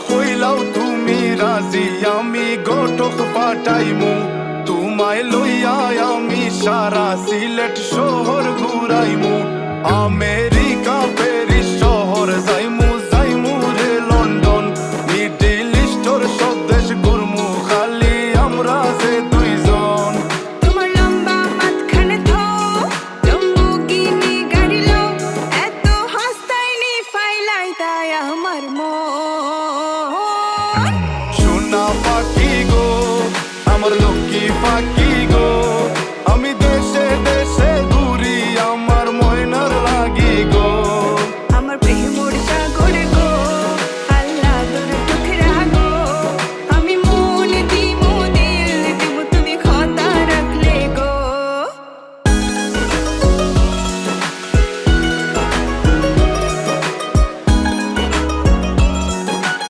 কইলাও তুমি রাজি আমি গোটক পাঠাইমু তোমায় লইয়া আমি সারা সিলেট শহর ঘুরাইমু আমেরিকা প্যারিস শহর যাইমু যাইমু রে লন্ডন মিডল ইস্টর সব দেশ ঘুরমু খালি আমরা যে দুইজন তোমার লম্বা মাঝখানে থো লম্বুগিনি গাড়ি লো এত হাসতাইনি ফাইলাই তাই আমার মন সোনা পাখি গো আমার লক্ষ্মী পাখি